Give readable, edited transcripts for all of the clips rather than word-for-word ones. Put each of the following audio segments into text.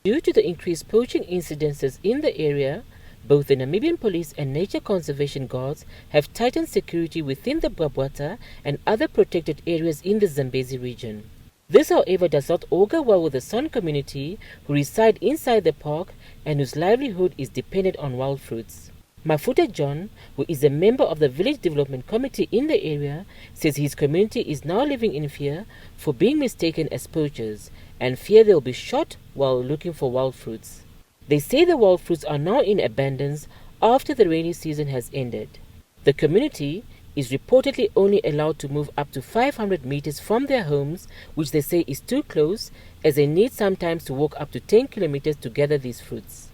Due to the increased poaching incidences in the area, both the Namibian police and nature conservation guards have tightened security within the Bwabwata and other protected areas in the Zambezi region. This, however, does not augur well with the San community who reside inside the park and whose livelihood is dependent on wild fruits. Mafuta John, who is a member of the Village Development Committee in the area, says his community is now living in fear for being mistaken as poachers and fear they'll be shot while looking for wild fruits. They say the wild fruits are now in abundance after the rainy season has ended. The community is reportedly only allowed to move up to 500 meters from their homes, which they say is too close, as they need sometimes to walk up to 10 kilometers to gather these fruits.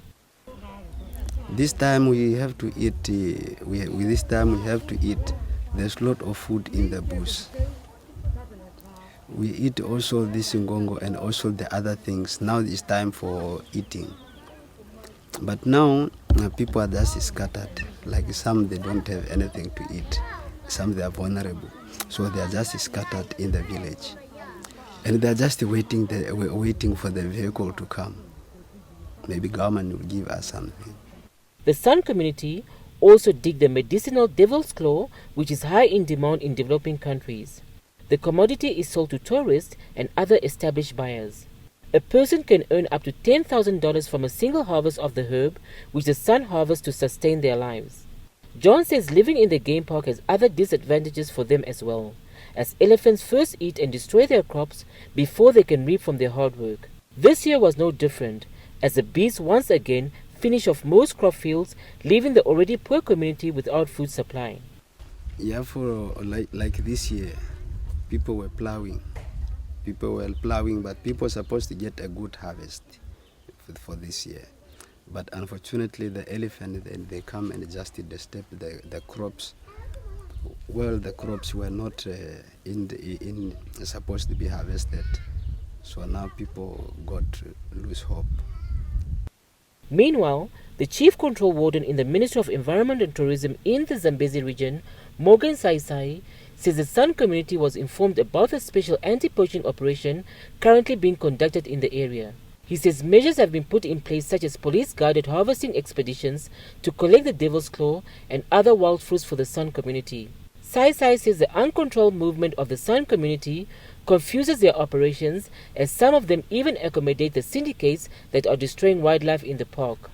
This time we have to eat. There's a lot of food in the bush. We eat also this ngongo and also the other things. Now it's time for eating. But now people are just scattered. Like some, they don't have anything to eat. Some, they are vulnerable. So they are just scattered in the village. And they are just waiting for the vehicle to come. Maybe government will give us something. The San community also dig the medicinal devil's claw, which is high in demand in developing countries. The commodity is sold to tourists and other established buyers. A person can earn up to $10,000 from a single harvest of the herb, which the San harvests to sustain their lives. John says living in the game park has other disadvantages for them as well, as elephants first eat and destroy their crops before they can reap from their hard work. This year was no different, as the beasts once again finish off most crop fields, leaving the already poor community without food supply. Yeah, for like this year, people were plowing, but people were supposed to get a good harvest for this year. But unfortunately, the elephant, they come and just disturb the crops. Well, the crops were not supposed to be harvested. So now people got to lose hope. Meanwhile, the Chief Control Warden in the Ministry of Environment and Tourism in the Zambezi region, Morgan Saisai, says the San community was informed about a special anti-poaching operation currently being conducted in the area. He says measures have been put in place such as police-guided harvesting expeditions to collect the devil's claw and other wild fruits for the San community. Saisai says the uncontrolled movement of the San community confuses their operations, as some of them even accommodate the syndicates that are destroying wildlife in the park.